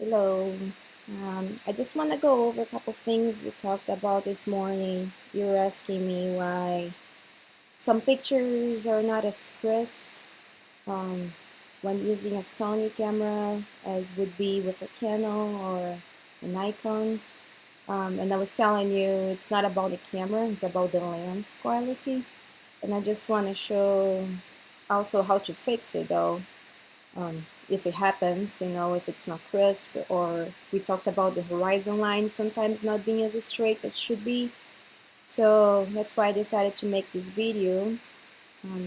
Hello. I just want to go over a couple things we talked about this morning. You were asking me why some pictures are not as crisp um, when using a Sony camera as would be with a Canon or a Nikon. And I was telling you it's not about the camera, it's about the lens quality. And I just want to show also how to fix it though. If it happens, if it's not crisp, or we talked about the horizon line sometimes not being as straight as it should be. So that's why I decided to make this video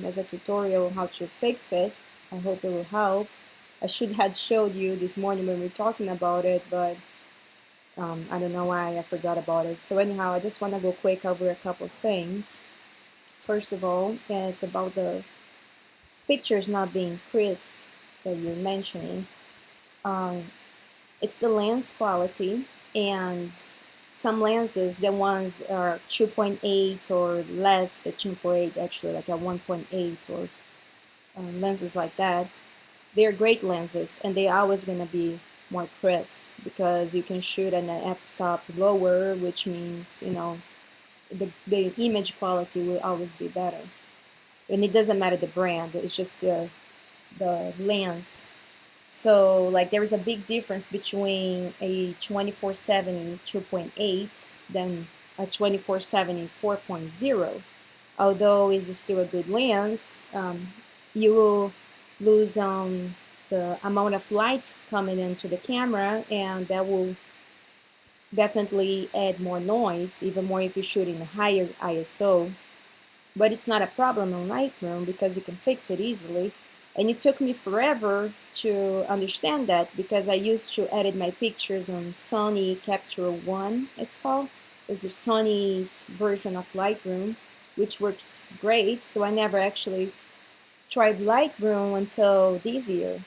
as a tutorial on how to fix it. I hope it will help. I should have showed you this morning when we were talking about it, but I don't know why I forgot about it. So anyhow, I just want to go quick over a couple of things. First of all, it's about the pictures not being crisp that you're mentioning. Um, it's the lens quality, and some lenses, the ones that are 2.8 or less, the 2.8 actually, like a 1.8 or lenses like that, they're great lenses and they're always going to be more crisp because you can shoot at an f-stop lower, which means, the image quality will always be better. And it doesn't matter the brand, it's just the lens. So like there is a big difference between a 2470 2.8 than a 2470 4.0. Although it's still a good lens, you will lose the amount of light coming into the camera, and that will definitely add more noise, even more if you shoot in a higher ISO. But it's not a problem on Lightroom because you can fix it easily. And it took me forever to understand that because I used to edit my pictures on Sony Capture One, it's called. It's the Sony's version of Lightroom, which works great. So I never actually tried Lightroom until this year.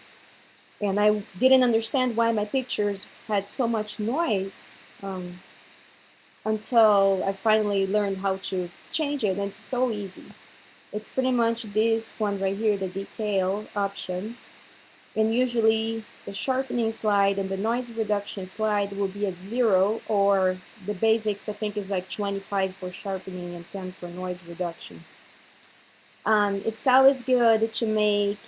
And I didn't understand why my pictures had so much noise um, until I finally learned how to change it. And it's so easy. It's pretty much this one right here, the detail option. And usually the sharpening slide and the noise reduction slide will be at 0, or the basics I think is like 25 for sharpening and 10 for noise reduction. It's always good to make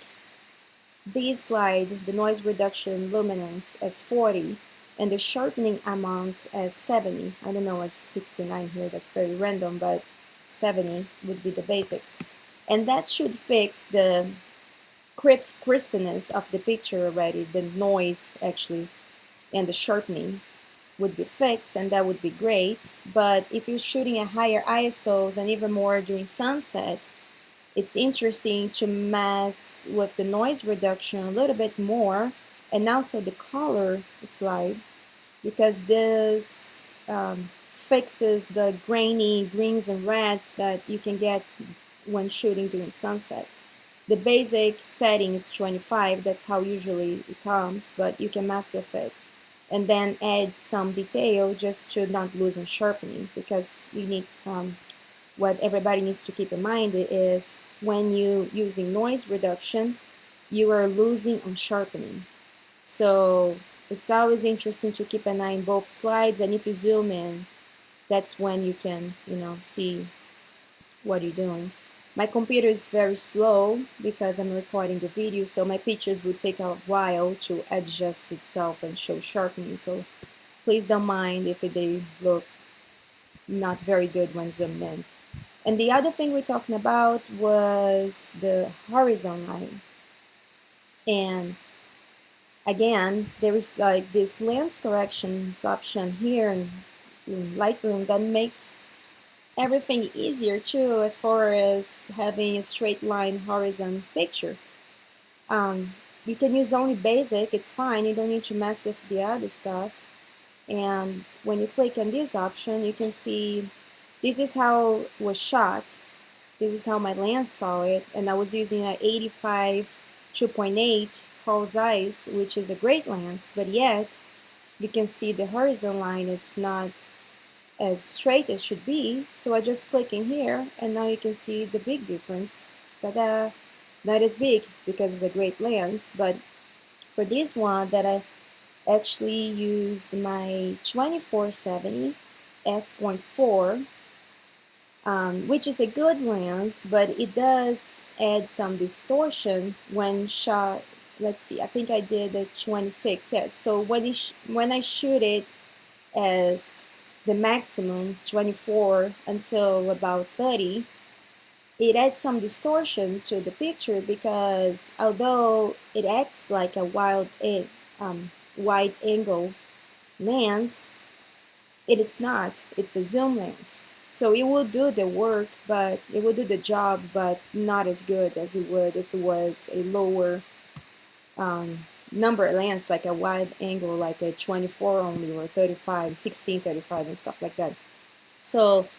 this slide, the noise reduction luminance, as 40 and the sharpening amount as 70. I don't know, it's 69 here, that's very random, but 70 would be the basics. And that should fix the crispness of the picture already, the noise actually, and the sharpening would be fixed, and that would be great. But if you're shooting at higher ISOs and even more during sunset, it's interesting to mess with the noise reduction a little bit more, and also the color slide, because this fixes the grainy greens and reds that you can get when shooting during sunset. The basic setting is 25, that's how usually it comes, but you can mess with it and then add some detail just to not lose on sharpening, because you need what everybody needs to keep in mind is when you using noise reduction, you are losing on sharpening. So it's always interesting to keep an eye on both slides, and if you zoom in, that's when you can, see what you're doing. My computer is very slow because I'm recording the video, so my pictures will take a while to adjust itself and show sharpening. So please don't mind if they look not very good when zoomed in. And the other thing we're talking about was the horizon line. And again, there is like this lens corrections option here in Lightroom that makes everything easier too, as far as having a straight line horizon picture. You can use only basic, it's fine, you don't need to mess with the other stuff. And when you click on this option, you can see this is how it was shot. This is how my lens saw it, and I was using an 85 2.8 Carl Zeiss, which is a great lens, but yet you can see the horizon line, it's not as straight as should be. So I just click in here, and now you can see the big difference. Ta-da! Not as big because it's a great lens, but for this one that I actually used my 2470 f.4, which is a good lens, but it does add some distortion when shot. Let's see, I think I did a 26, yes. So when I shoot it as the maximum 24 until about 30, it adds some distortion to the picture because although it acts like a wide angle lens, it's not. It's a zoom lens. So it will do the work, but it will do the job, but not as good as it would if it was a lower number lens, like a wide angle, like a 24 only or 35, 16, 35 and stuff like that. So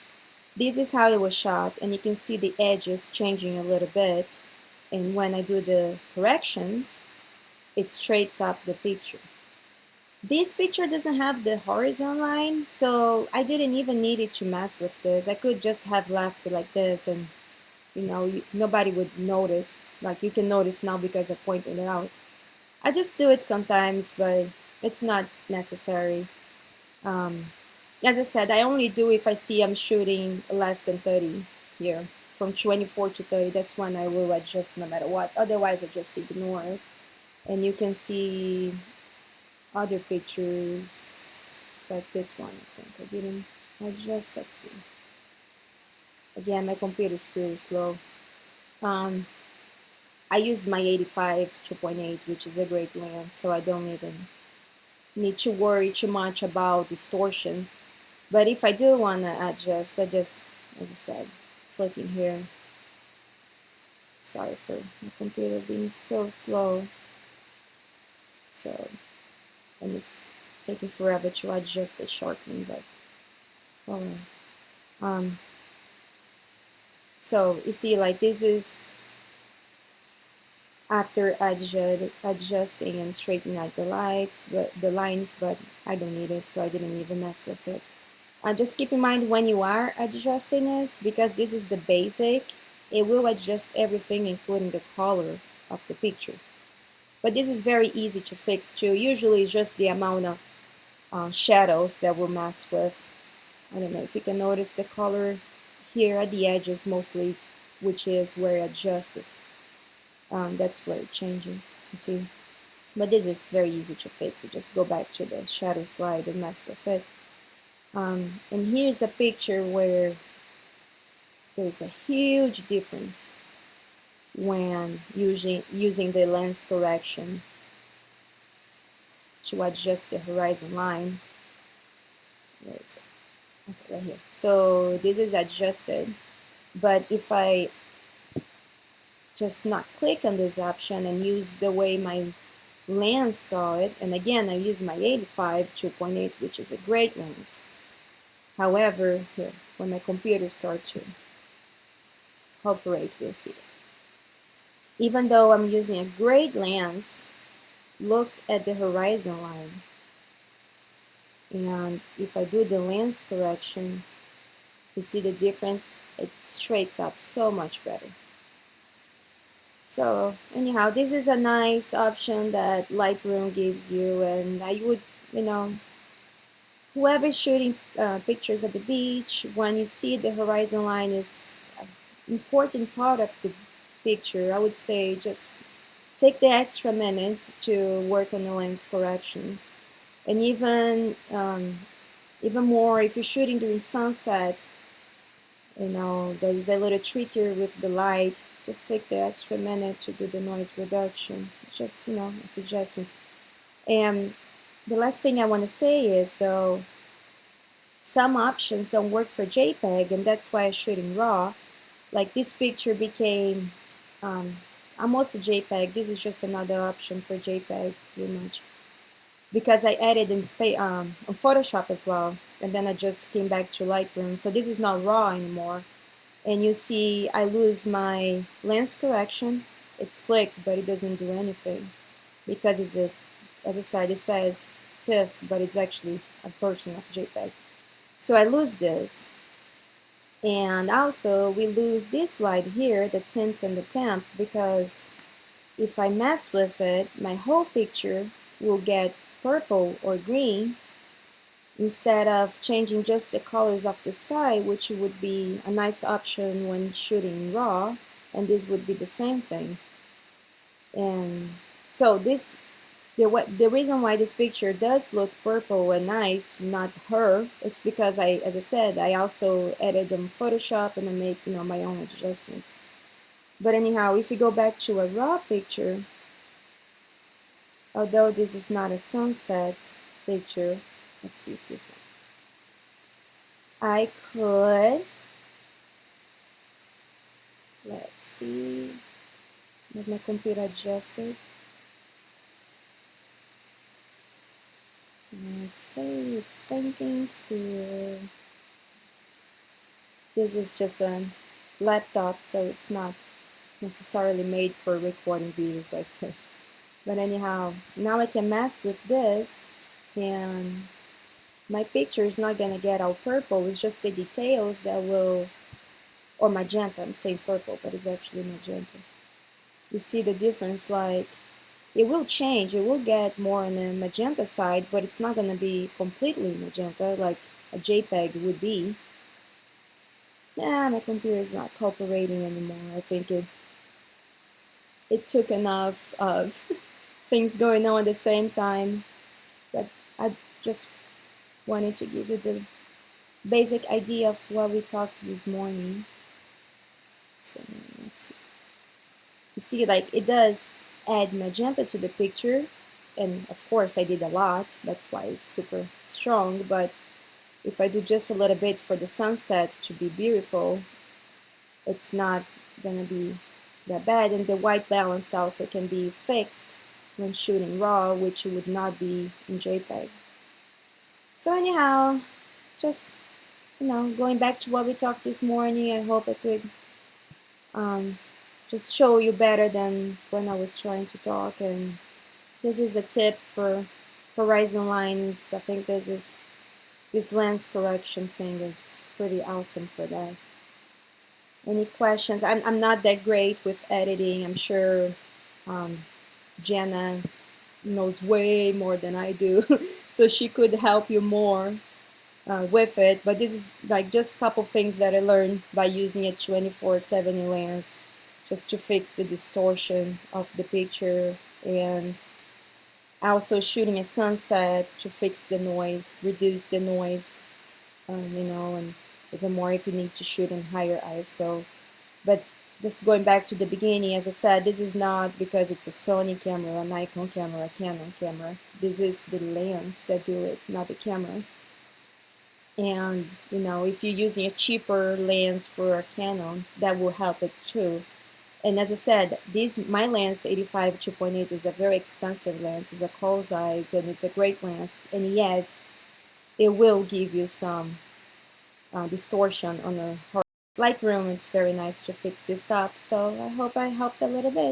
this is how it was shot, and you can see the edges changing a little bit. And when I do the corrections, it straightens up the picture. This picture doesn't have the horizon line, so I didn't even need it to mess with this. I could just have left it like this, and nobody would notice. Like you can notice now because I pointed it out. I just do it sometimes, but it's not necessary. As I said, I only do if I see I'm shooting less than 30 here. From 24 to 30, that's when I will adjust no matter what. Otherwise, I just ignore it. And you can see other pictures like this one. I think I didn't adjust. Let's see. Again, my computer is pretty slow. I used my 85 2.8, which is a great lens, so I don't even need to worry too much about distortion. But if I do want to adjust, I just, as I said, click in here. Sorry for my computer being so slow. So, and it's taking forever to adjust the sharpening, but oh well. So you see, like this is after adjusting and straightening out the lines, but I don't need it, so I didn't even mess with it. Just keep in mind when you are adjusting this, because this is the basic, it will adjust everything including the color of the picture. But this is very easy to fix too. Usually it's just the amount of shadows that will mess with. I don't know if you can notice the color here at the edges mostly, which is where it adjusts. That's where it changes, you see. But this is very easy to fix. You just go back to the shadow slide and mess with it. And here's a picture where there's a huge difference when using the lens correction to adjust the horizon line. Where is it? Okay, right here. So this is adjusted, but if I just not click on this option and use the way my lens saw it, and again I use my 85 2.8, which is a great lens. However, here, when my computer starts to cooperate, we'll see it. Even though I'm using a great lens, look at the horizon line. And if I do the lens correction, you see the difference? It straightens up so much better. So anyhow, this is a nice option that Lightroom gives you, and I would, whoever's shooting pictures at the beach, when you see the horizon line is an important part of the picture, I would say just take the extra minute to work on the lens correction. And even more, if you're shooting during sunset, there's a little trickier with the light. Just take the extra minute to do the noise reduction. Just, a suggestion. And the last thing I want to say is, though, some options don't work for JPEG, and that's why I shoot in RAW. Like this picture became almost a JPEG. This is just another option for JPEG, pretty much. Because I added in on Photoshop as well, and then I just came back to Lightroom. So this is not RAW anymore. And you see I lose my lens correction. It's clicked, but it doesn't do anything because it's as I said, it says TIFF, but it's actually a version of JPEG. So I lose this. And also we lose this slide here, the tint and the temp, because if I mess with it, my whole picture will get purple or green, instead of changing just the colors of the sky, which would be a nice option when shooting RAW, and this would be the same thing. And so the reason why this picture does look purple and nice, not her, it's because as I said, I also edited them Photoshop and I make, my own adjustments. But anyhow, if we go back to a raw picture, although this is not a sunset picture, let's use this one. I could, let's see, let my computer adjusted. Let's say it's thinking still. This is just a laptop, so it's not necessarily made for recording videos like this. But anyhow, now I can mess with this, and my picture is not gonna get all purple. It's just the details that will, or magenta. I'm saying purple, but it's actually magenta. You see the difference? Like, it will change. It will get more on the magenta side, but it's not gonna be completely magenta like a JPEG would be. Yeah, my computer is not cooperating anymore. I think it took enough of things going on at the same time, but I just wanted to give you the basic idea of what we talked this morning. So let's see. You see, like, it does add magenta to the picture, and of course I did a lot, that's why it's super strong, but if I do just a little bit for the sunset to be beautiful, it's not gonna be that bad. And the white balance also can be fixed when shooting RAW, which would not be in JPEG. So anyhow, just, going back to what we talked this morning, I hope I could just show you better than when I was trying to talk. And this is a tip for horizon lines. I think this lens correction thing is pretty awesome for that. Any questions? I'm not that great with editing. I'm sure Jenna knows way more than I do, so she could help you more with it. But this is like just a couple things that I learned by using a 24-70 lens, just to fix the distortion of the picture, and also shooting a sunset to fix the noise, reduce the noise, and even more if you need to shoot in higher ISO. But just going back to the beginning, as I said, this is not because it's a Sony camera, a Nikon camera, a Canon camera. This is the lens that do it, not the camera. And if you're using a cheaper lens for a Canon, that will help it too. And as I said, my lens 85 2.8 is a very expensive lens. It's a Carl Zeiss, and it's a great lens, and yet it will give you some distortion on the Lightroom. It's very nice to fix this stuff. So I hope I helped a little bit.